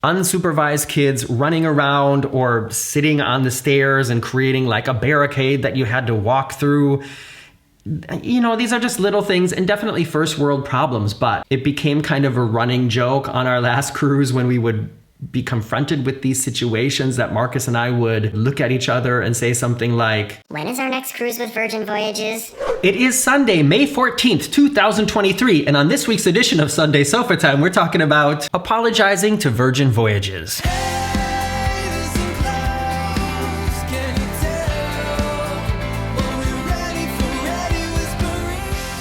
unsupervised kids running around or sitting on the stairs and creating like a barricade that you had to walk through. You know, these are just little things and definitely first world problems, but it became kind of a running joke on our last cruise when we would be confronted with these situations that Marcus and I would look at each other and say something like, "When is our next cruise with Virgin Voyages?" It is Sunday, May 14th, 2023, and on this week's edition of Sunday Sofatime, we're talking about apologizing to Virgin Voyages.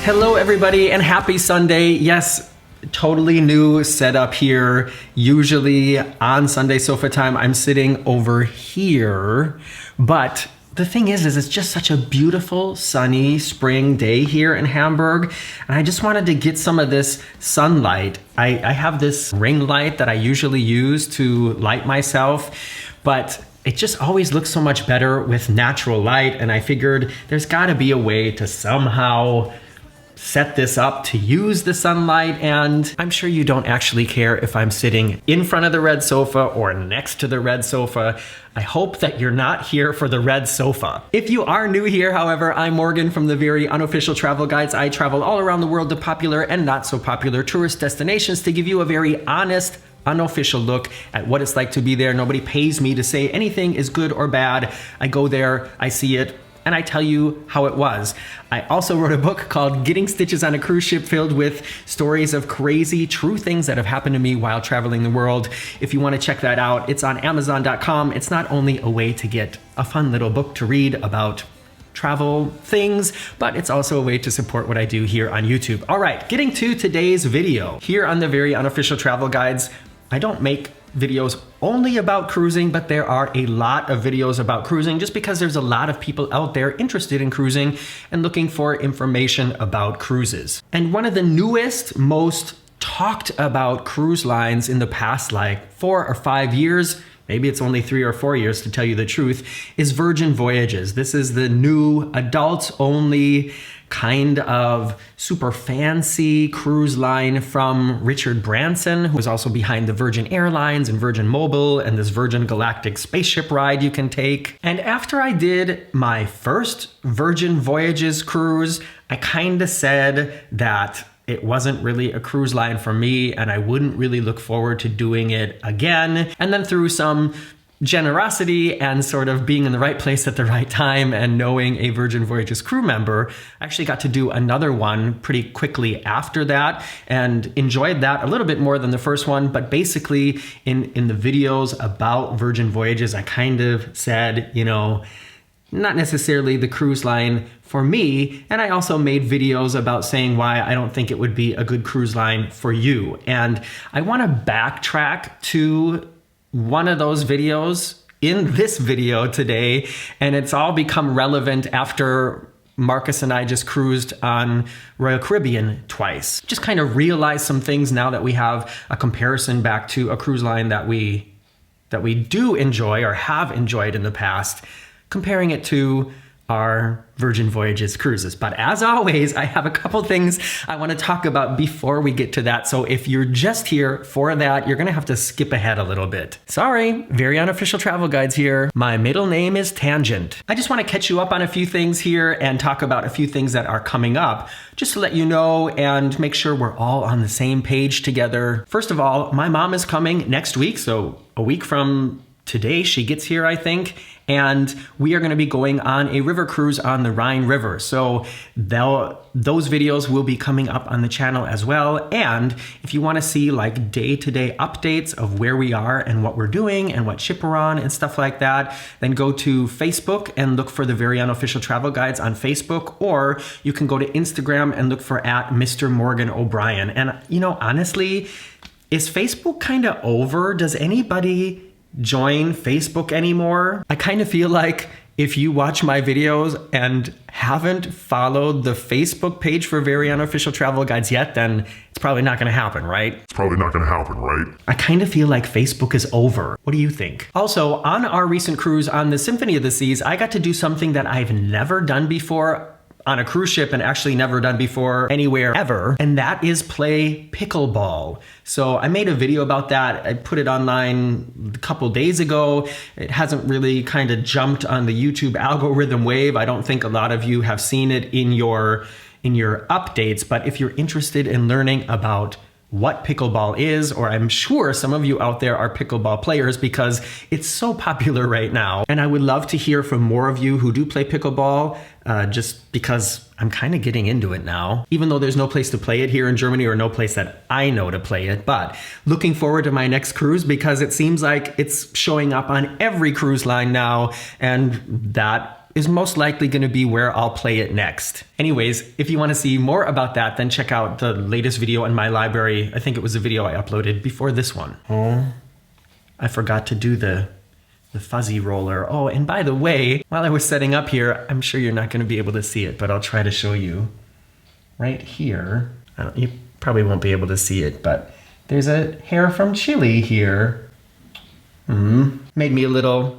Hello everybody and happy Sunday. Yes, totally new setup here. Usually on Sunday Sofatime, I'm sitting over here, but the thing is it's just such a beautiful sunny spring day here in Hamburg, and I just wanted to get some of this sunlight. I have this ring light that I usually use to light myself, but it just always looks so much better with natural light, and I figured there's gotta be a way to somehow set this up to use the sunlight. And I'm sure you don't actually care if I'm sitting in front of the red sofa or next to the red sofa. I hope that you're not here for the red sofa. If you are new here, however, I'm Morgan from the Very Unofficial Travel Guides. I travel all around the world to popular and not so popular tourist destinations to give you a very honest, unofficial look at what it's like to be there. Nobody pays me to say anything is good or bad. I go there, I see it, and I tell you how it was. I also wrote a book called Getting Stitches on a Cruise Ship, filled with stories of crazy, true things that have happened to me while traveling the world. If you want to check that out, it's on Amazon.com. It's not only a way to get a fun little book to read about travel things, but it's also a way to support what I do here on YouTube. All right, getting to today's video. Here on the Very Unofficial Travel Guides, I don't make videos only about cruising, but there are a lot of videos about cruising just because there's a lot of people out there interested in cruising and looking for information about cruises. And one of the newest, most talked about cruise lines in the past like 4 or 5 years, maybe it's only 3 or 4 years to tell you the truth, is Virgin Voyages. This is the new adults only kind of super fancy cruise line from Richard Branson, who was also behind the Virgin Airlines and Virgin Mobile and this Virgin Galactic spaceship ride you can take. And after I did my first Virgin Voyages cruise, I kind of said that it wasn't really a cruise line for me and I wouldn't really look forward to doing it again. And then through some generosity and sort of being in the right place at the right time and knowing a Virgin Voyages crew member, I actually got to do another one pretty quickly after that and enjoyed that a little bit more than the first one. But basically in the videos about Virgin Voyages, I kind of said, you know, not necessarily the cruise line for me. And I also made videos about saying why I don't think it would be a good cruise line for you. And I want to backtrack to one of those videos in this video today, and it's all become relevant after Marcus and I just cruised on Royal Caribbean twice. Just kind of realized some things now that we have a comparison back to a cruise line that we do enjoy or have enjoyed in the past, comparing it to our Virgin Voyages cruises. But as always, I have a couple things I want to talk about before we get to that. So if you're just here for that, you're gonna have to skip ahead a little bit. Sorry, Very Unofficial Travel Guides here. My middle name is Tangent. I just want to catch you up on a few things here and talk about a few things that are coming up, just to let you know and make sure we're all on the same page together. First of all, my mom is coming next week, so a week from today she gets here, I think, and we are going to be going on a river cruise on the Rhine River. So those videos will be coming up on the channel as well. And if you want to see like day-to-day updates of where we are and what we're doing and what ship we're on and stuff like that, then go to Facebook and look for the Very Unofficial Travel Guides on Facebook, or you can go to Instagram and look for @Mr. Morgan O'Brien. And you know, honestly, is Facebook kind of over? Does anybody join Facebook anymore? I kind of feel like if you watch my videos and haven't followed the Facebook page for Very Unofficial Travel Guides yet, then it's probably not going to happen, right? It's probably not going to happen, right? I kind of feel like Facebook is over. What do you think? Also, on our recent cruise on the Symphony of the Seas, I got to do something that I've never done before on a cruise ship and actually never done before anywhere ever, and that is play pickleball. So I made a video about that. I put it online a couple days ago. It hasn't really kind of jumped on the YouTube algorithm wave. I don't think a lot of you have seen it in your updates, but if you're interested in learning about what pickleball is, or I'm sure some of you out there are pickleball players because it's so popular right now. And I would love to hear from more of you who do play pickleball, just because I'm kind of getting into it now, even though there's no place to play it here in Germany or no place that I know to play it. But looking forward to my next cruise because it seems like it's showing up on every cruise line now, and that is most likely going to be where I'll play it next. Anyways, if you want to see more about that, then check out the latest video in my library. I think it was a video I uploaded before this one. Oh, I forgot to do the fuzzy roller. Oh, and by the way, while I was setting up here, I'm sure you're not going to be able to see it, but I'll try to show you. Right here, you probably won't be able to see it, but there's a hair from Chili here. Made me a little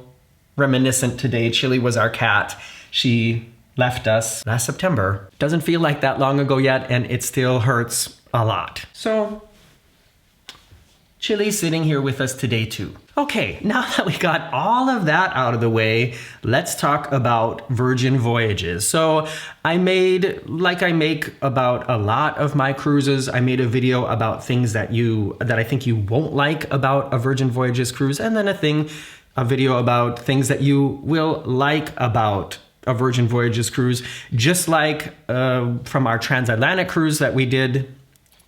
reminiscent today. Chili was our cat. She left us last September. Doesn't feel like that long ago yet, and it still hurts a lot. So Chili's sitting here with us today too. Okay, now that we got all of that out of the way, let's talk about Virgin Voyages. So I made, like I make about a lot of my cruises, I made a video about things that I think you won't like about a Virgin Voyages cruise, and then a video about things that you will like about a Virgin Voyages cruise, just like from our transatlantic cruise that we did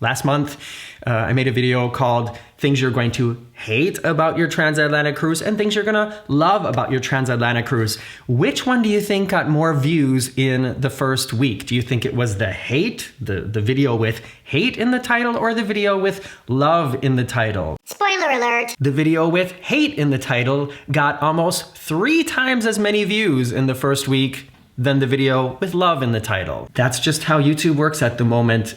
last month. I made a video called Things You're Going to Hate About Your Transatlantic Cruise and Things You're Gonna Love About Your Transatlantic Cruise. Which one do you think got more views in the first week? Do you think it was the hate, the video with hate in the title, or the video with love in the title? Spoiler alert! The video with hate in the title got almost 3 times as many views in the first week than the video with love in the title. That's just how YouTube works at the moment.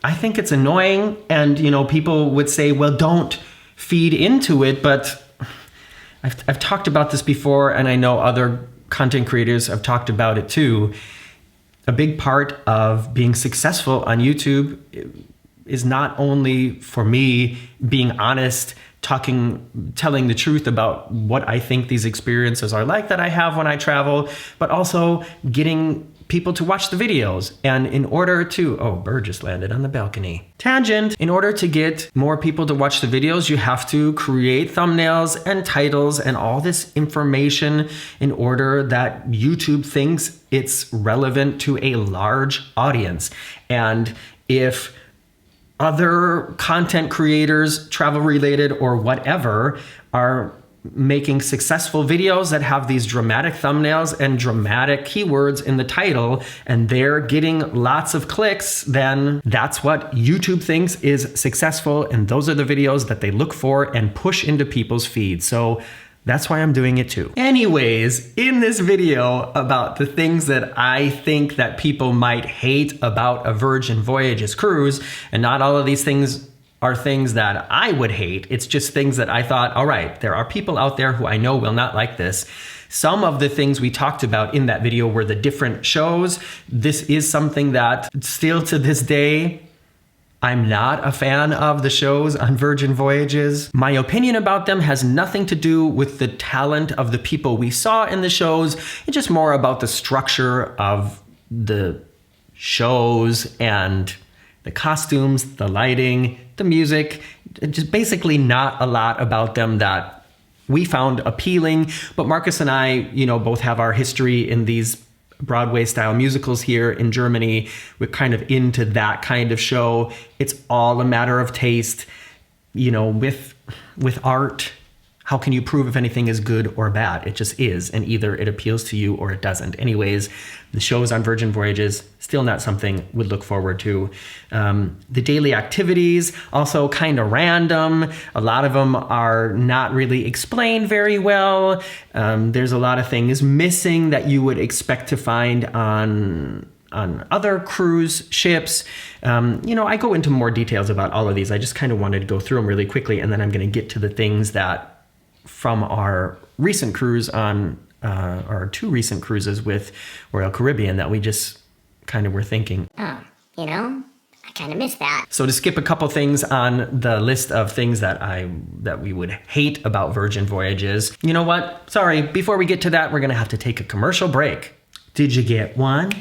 I think it's annoying, and people would say, well, don't feed into it, but I've talked about this before, and I know other content creators have talked about it too. A big part of being successful on YouTube is not only for me being honest, telling the truth about what I think these experiences are like that I have when I travel, but also getting people to watch the videos. And in order to, oh, bird just landed on the balcony. Tangent. In order to get more people to watch the videos, you have to create thumbnails and titles and all this information in order that YouTube thinks it's relevant to a large audience. And if other content creators, travel related or whatever, are making successful videos that have these dramatic thumbnails and dramatic keywords in the title, and they're getting lots of clicks, then that's what YouTube thinks is successful, and those are the videos that they look for and push into people's feeds. So that's why I'm doing it too. Anyways, in this video about the things that I think that people might hate about a Virgin Voyages cruise, and not all of these things are things that I would hate. It's just things that I thought, all right, there are people out there who I know will not like this. Some of the things we talked about in that video were the different shows. This is something that still to this day, I'm not a fan of the shows on Virgin Voyages. My opinion about them has nothing to do with the talent of the people we saw in the shows. It's just more about the structure of the shows and the costumes, the lighting, the music, just basically not a lot about them that we found appealing. But Marcus and I, both have our history in these Broadway style musicals here in Germany. We're kind of into that kind of show. It's all a matter of taste. With art, how can you prove if anything is good or bad? It just is, and either it appeals to you or it doesn't. Anyways, the shows on Virgin Voyages, still not something we'd look forward to. The daily activities, also kind of random. A lot of them are not really explained very well. There's a lot of things missing that you would expect to find on other cruise ships. I go into more details about all of these. I just kind of wanted to go through them really quickly, and then I'm going to get to the things that from our recent cruise on our 2 recent cruises with Royal Caribbean that we just kind of were thinking, Oh, I kind of missed that. So to skip a couple things on the list of things that we would hate about Virgin Voyages, you know what? Sorry, before we get to that, we're gonna have to take a commercial break. Did you get one?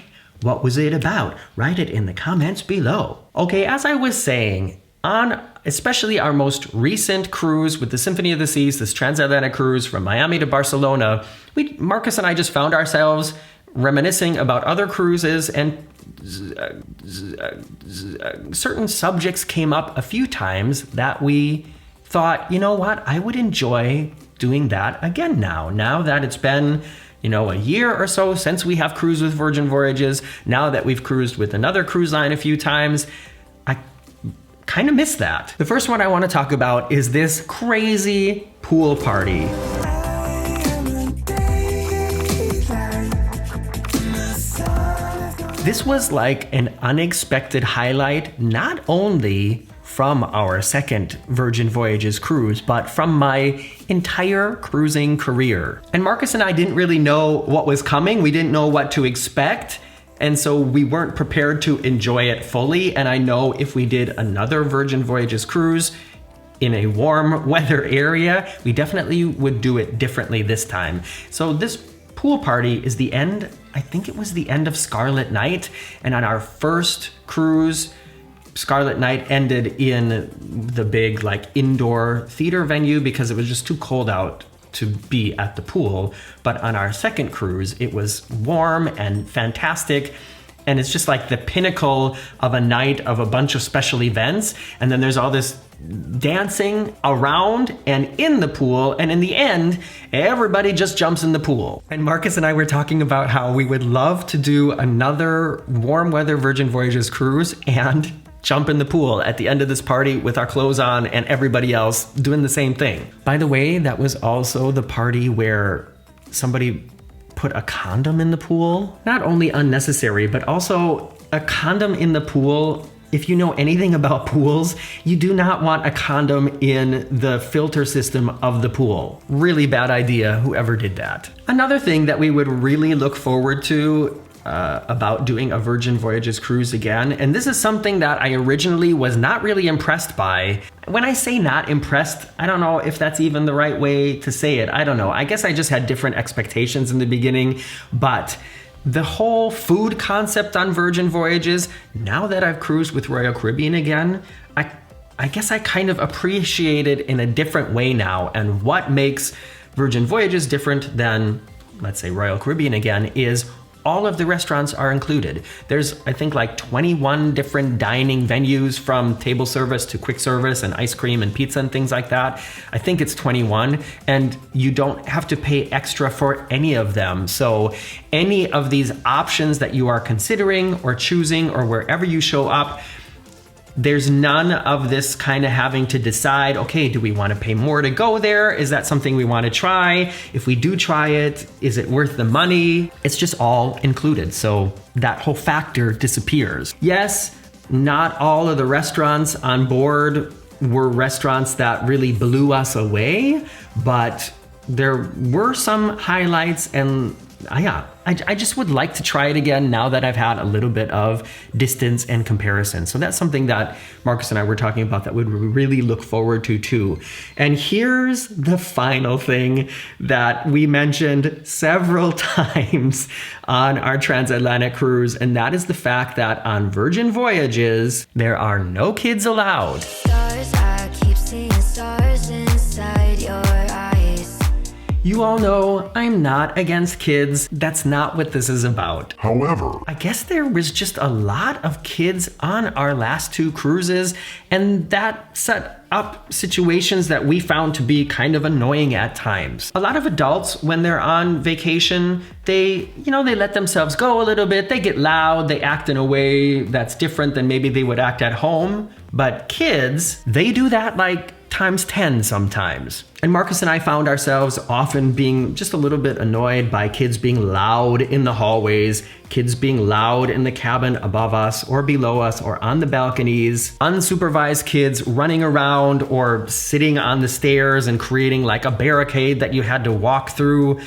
What was it about? Write it in the comments below. Okay, as I was saying, on especially our most recent cruise with the Symphony of the Seas, this transatlantic cruise from Miami to Barcelona, Marcus and I just found ourselves reminiscing about other cruises, and certain subjects came up a few times that we thought, you know what, I would enjoy doing that again now that it's been a year or so since we have cruised with Virgin Voyages. Now that we've cruised with another cruise line a few times, I kind of miss that. The first one I want to talk about is this crazy pool party. This was like an unexpected highlight, not only from our second Virgin Voyages cruise, but from my entire cruising career. And Marcus and I didn't really know what was coming. We didn't know what to expect. And so we weren't prepared to enjoy it fully. And I know if we did another Virgin Voyages cruise in a warm weather area, we definitely would do it differently this time. So this pool party is the end, I think it was the end of Scarlet Night. And on our first cruise, Scarlet Night ended in the big indoor theater venue because it was just too cold out to be at the pool. But on our second cruise, it was warm and fantastic. And it's just like the pinnacle of a night of a bunch of special events. And then there's all this dancing around and in the pool. And in the end, everybody just jumps in the pool. And Marcus and I were talking about how we would love to do another warm weather Virgin Voyages cruise and jump in the pool at the end of this party with our clothes on and everybody else doing the same thing. By the way, that was also the party where somebody put a condom in the pool. Not only unnecessary, but also a condom in the pool. If you know anything about pools, you do not want a condom in the filter system of the pool. Really bad idea, whoever did that. Another thing that we would really look forward to about doing a Virgin Voyages cruise again, and this is something that I originally was not really impressed by. When I say not impressed, I don't know if that's even the right way to say it. I don't know. I guess I just had different expectations in the beginning, but the whole food concept on Virgin Voyages, now that I've cruised with Royal Caribbean again, I guess I kind of appreciate it in a different way now. And what makes Virgin Voyages different than, let's say, Royal Caribbean again, is all of the restaurants are included. There's, I think, 21 different dining venues, from table service to quick service and ice cream and pizza and things like that. I think it's 21, and you don't have to pay extra for any of them. So any of these options that you are considering or choosing, or wherever you show up, there's none of this kind of having to decide, okay, do we want to pay more to go there? Is that something we want to try? If we do try it, is it worth the money? It's just all included. So that whole factor disappears. Yes, not all of the restaurants on board were restaurants that really blew us away, but there were some highlights, and I just would like to try it again now that I've had a little bit of distance and comparison. So that's something that Marcus and I were talking about that we really look forward to too. And here's the final thing that we mentioned several times on our transatlantic cruise, and that is the fact that on Virgin Voyages, there are no kids allowed. Stars, I keep seeing stars inside your eyes. You all know I'm not against kids. That's not what this is about. However, I guess there was just a lot of kids on our last 2 cruises, and that set up situations that we found to be kind of annoying at times. A lot of adults, when they're on vacation, they let themselves go a little bit. They get loud, they act in a way that's different than maybe they would act at home. But kids, they do that times 10 sometimes. And Marcus and I found ourselves often being just a little bit annoyed by kids being loud in the hallways, kids being loud in the cabin above us or below us or on the balconies, unsupervised kids running around or sitting on the stairs and creating a barricade that you had to walk through.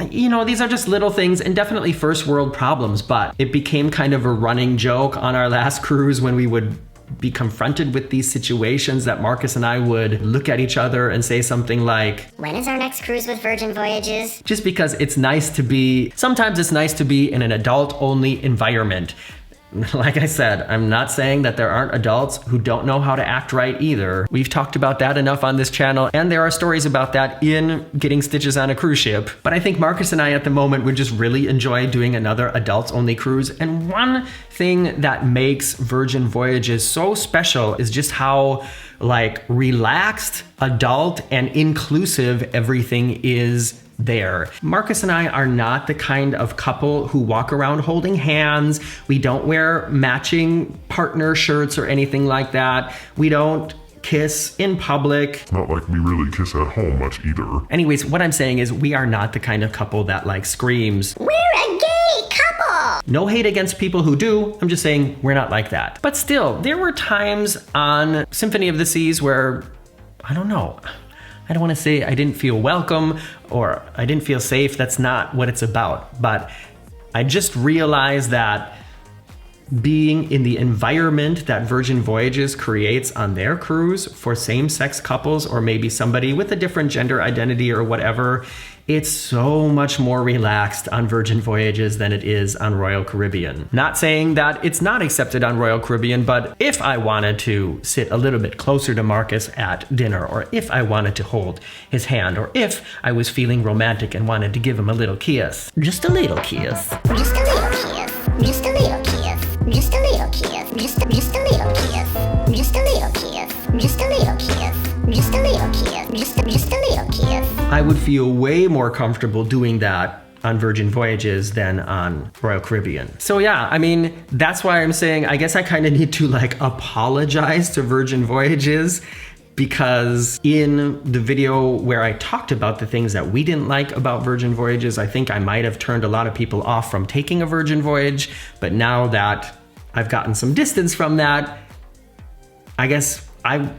you know, these are just little things and definitely first world problems, but it became kind of a running joke on our last cruise when we would be confronted with these situations that Marcus and I would look at each other and say something like, when is our next cruise with Virgin Voyages? Just because it's nice to be, sometimes it's nice to be in an adult-only environment. Like I said, I'm not saying that there aren't adults who don't know how to act right either. We've talked about that enough on this channel, and there are stories about that in Getting Stitches on a Cruise Ship. But I think Marcus and I at the moment would just really enjoy doing another adults-only cruise. And one thing that makes Virgin Voyages so special is just how like relaxed, adult, and inclusive everything is there. Marcus and I are not the kind of couple who walk around holding hands. We don't wear matching partner shirts or anything like that. We don't kiss in public. Not like we really kiss at home much either. Anyways, what I'm saying is we are not the kind of couple that like screams, We're a gay couple! no hate against people who do. I'm just saying we're not like that. But still, there were times on Symphony of the Seas where, I don't know, I don't want to say I didn't feel welcome or I didn't feel safe. That's not what it's about. But I just realized that being in the environment that Virgin Voyages creates on their cruise for same-sex couples or maybe somebody with a different gender identity or whatever, it's so much more relaxed on Virgin Voyages than it is on Royal Caribbean. Not saying that it's not accepted on Royal Caribbean, but if I wanted to sit a little bit closer to Marcus at dinner, or if I wanted to hold his hand, or if I was feeling romantic and wanted to give him a little kiss, just a little kiss. Just a little kiss. Just a little kiss. Just a little kiss. Just a little kiss. Just a little kiss. Just a little kiss. Just a little kiss. Just a little kiss. I would feel way more comfortable doing that on Virgin Voyages than on Royal Caribbean. So yeah, I mean, that's why I'm saying I guess I kind of need to like apologize to Virgin Voyages, because in the video where I talked about the things that we didn't like about Virgin Voyages, I think I might have turned a lot of people off from taking a Virgin Voyage. But now that I've gotten some distance from that, I guess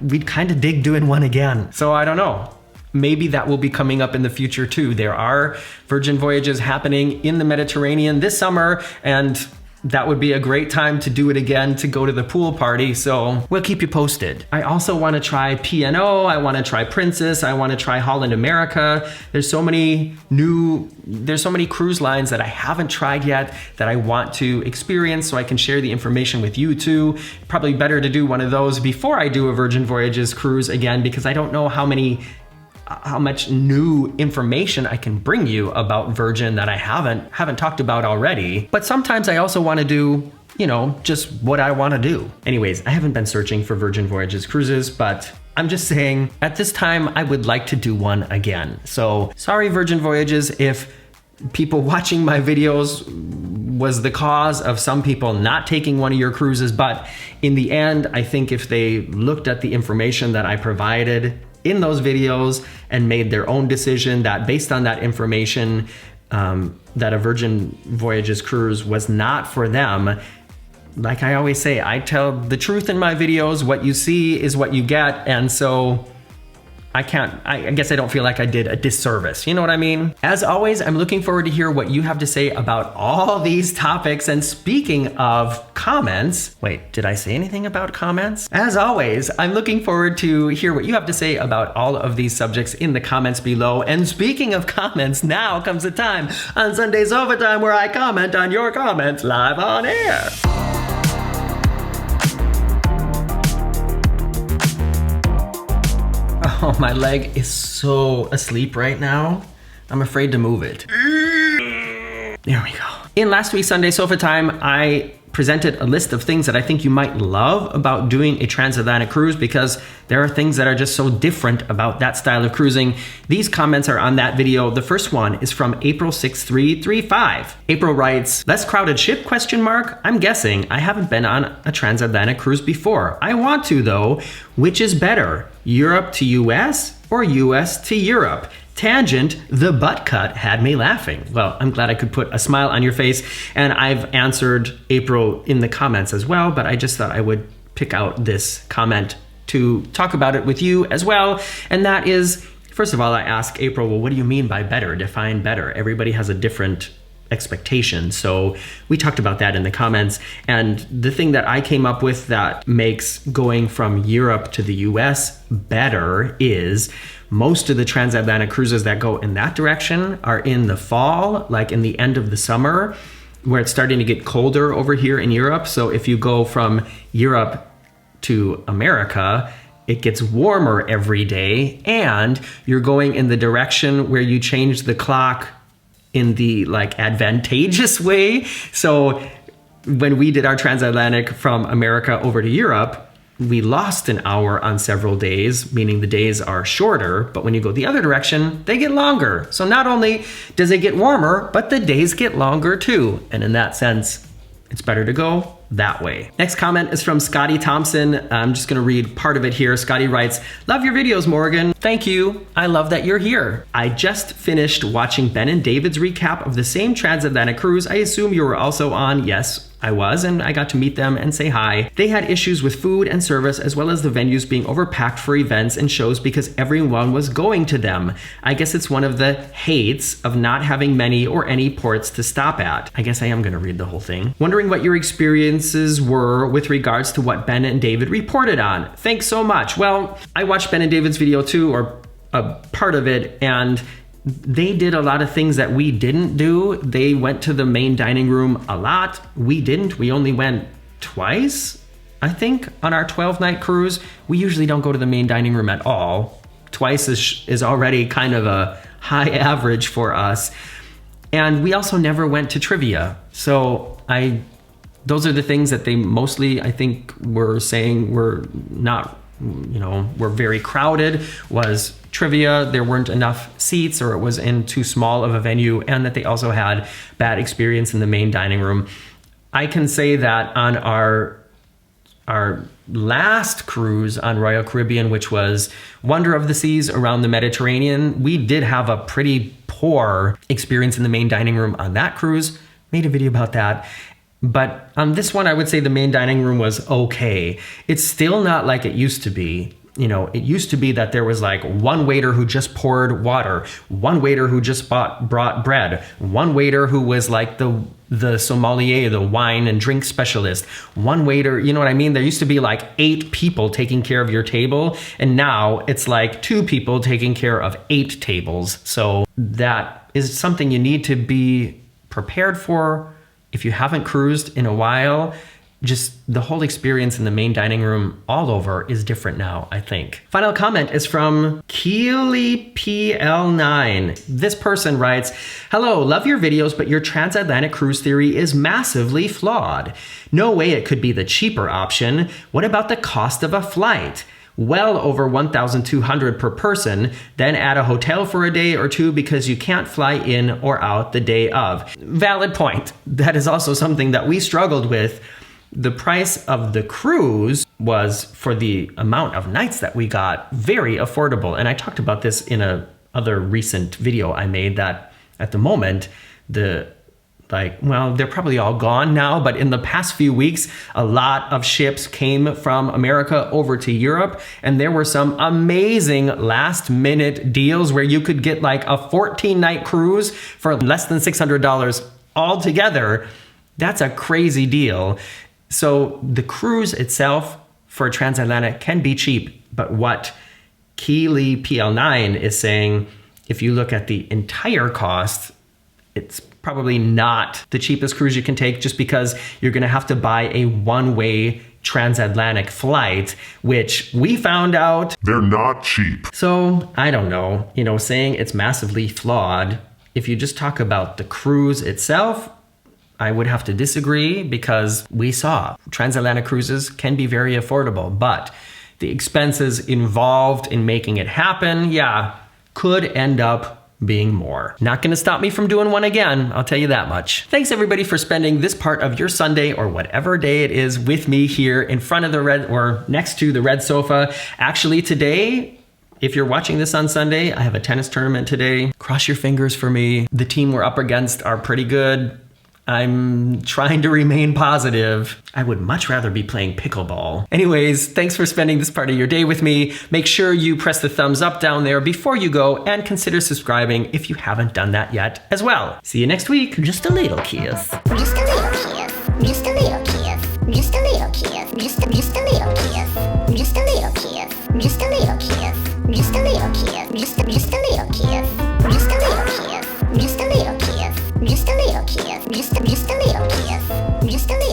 we'd kind of dig doing one again. So I don't know. Maybe that will be coming up in the future too. There are Virgin Voyages happening in the Mediterranean this summer, and that would be a great time to do it again, to go to the pool party. So we'll keep you posted. I also want to try P&O. I want to try Princess. I want to try Holland America. There's so many cruise lines that I haven't tried yet that I want to experience, so I can share the information with you too. Probably better to do one of those before I do a Virgin Voyages cruise again, because I don't know how much new information I can bring you about Virgin that I haven't talked about already. But sometimes I also want to do, you know, just what I want to do. Anyways, I haven't been searching for Virgin Voyages cruises, but I'm just saying at this time I would like to do one again. So sorry, Virgin Voyages, if people watching my videos was the cause of some people not taking one of your cruises, but in the end, I think if they looked at the information that I provided in those videos and made their own decision that based on that information, that a Virgin Voyages cruise was not for them. Like I always say, I tell the truth in my videos. What you see is what you get. And so I guess I don't feel like I did a disservice. You know what I mean? As always, I'm looking forward to hear what you have to say about all these topics. And speaking of comments, wait, did I say anything about comments? As always, I'm looking forward to hear what you have to say about all of these subjects in the comments below. And speaking of comments, now comes the time on Sunday Sofatime where I comment on your comments live on air. Oh, my leg is so asleep right now. I'm afraid to move it. There we go. In last week's Sunday Sofatime, I presented a list of things that I think you might love about doing a transatlantic cruise, because there are things that are just so different about that style of cruising. These comments are on that video. The first one is from April6335. April writes, less crowded ship, ? I'm guessing. I haven't been on a transatlantic cruise before. I want to though. Which is better, Europe to US or US to Europe? Tangent, the butt cut had me laughing. Well, I'm glad I could put a smile on your face, and I've answered April in the comments as well, but I just thought I would pick out this comment to talk about it with you as well. And that is, First of all, I ask April, well, what do you mean by better? Define better. Everybody has a different expectation. So we talked about that in the comments. And the thing that I came up with that makes going from Europe to the US better is most of the transatlantic cruises that go in that direction are in the fall, like in the end of the summer, where it's starting to get colder over here in Europe. So if you go from Europe to America, it gets warmer every day, and you're going in the direction where you change the clock in the like advantageous way. So when we did our transatlantic from America over to Europe, we lost an hour on several days, meaning the days are shorter, but when you go the other direction, they get longer. So not only does it get warmer, but the days get longer too. And in that sense, it's better to go that way. Next comment is from Scotty Thompson. I'm just gonna read part of it here. Scotty writes, "Love your videos, Morgan. Thank you. I love that you're here. I just finished watching Ben and David's recap of the same transatlantic cruise. I assume you were also on." Yes, I was, and I got to meet them and say hi. They had issues with food and service, as well as the venues being overpacked for events and shows because everyone was going to them. I guess it's one of the hates of not having many or any ports to stop at. I guess I am gonna read the whole thing. Wondering what your experiences were with regards to what Ben and David reported on. Thanks so much. Well, I watched Ben and David's video too, or a part of it, and they did a lot of things that we didn't do. They went to the main dining room a lot. We didn't. We only went twice, I think, on our 12-night cruise. We usually don't go to the main dining room at all. Twice is already kind of a high average for us. And we also never went to trivia. So those are the things that they mostly, I think, were saying were not, were very crowded, was trivia. There weren't enough seats, or it was in too small of a venue, and that they also had bad experience in the main dining room. I can say that on our last cruise on Royal Caribbean, which was Wonder of the Seas around the Mediterranean, we did have a pretty poor experience in the main dining room on that cruise. Made a video about that. But on this one, I would say the main dining room was okay. It's still not like it used to be. It used to be that there was like one waiter who just poured water, one waiter who just brought bread, one waiter who was like the sommelier, the wine and drink specialist, one waiter, you know what I mean? There used to be like 8 people taking care of your table, and now it's like 2 people taking care of 8 tables. So that is something you need to be prepared for. If you haven't cruised in a while, just the whole experience in the main dining room all over is different now, I think. Final comment is from Keely PL9. This person writes, "Hello, love your videos, but your transatlantic cruise theory is massively flawed. No way it could be the cheaper option. What about the cost of a flight? Well over $1,200 per person, then add a hotel for a day or two because you can't fly in or out the day of." Valid point. That is also something that we struggled with. The price of the cruise was, for the amount of nights that we got, very affordable. And I talked about this in a other recent video I made, that at the moment, they're probably all gone now, but in the past few weeks, a lot of ships came from America over to Europe, and there were some amazing last minute deals where you could get like a 14-night cruise for less than $600 altogether. That's a crazy deal. So the cruise itself for a transatlantic can be cheap, but what Keely PL9 is saying, if you look at the entire cost, it's probably not the cheapest cruise you can take, just because you're going to have to buy a one-way transatlantic flight, which we found out they're not cheap. So I don't know, saying it's massively flawed. If you just talk about the cruise itself, I would have to disagree, because we saw transatlantic cruises can be very affordable, but the expenses involved in making it happen, could end up being more. Not gonna stop me from doing one again, I'll tell you that much. Thanks everybody for spending this part of your Sunday, or whatever day it is, with me here in front of the red, or next to the red sofa. Actually today, if you're watching this on Sunday, I have a tennis tournament today. Cross your fingers for me. The team we're up against are pretty good. I'm trying to remain positive. I would much rather be playing pickleball. Anyways, thanks for spending this part of your day with me. Make sure you press the thumbs up down there before you go and consider subscribing if you haven't done that yet as well. See you next week. Just a little kiss. Just a little kiss. Just a little kiss. Just a little kiss. Just a little kiss. Just a little kiss. Just a little kiss. Just a little kiss. Just a little kiss. Just a little kiss. Just a little kiss. Just a little kiss. Just a little kiss. Just a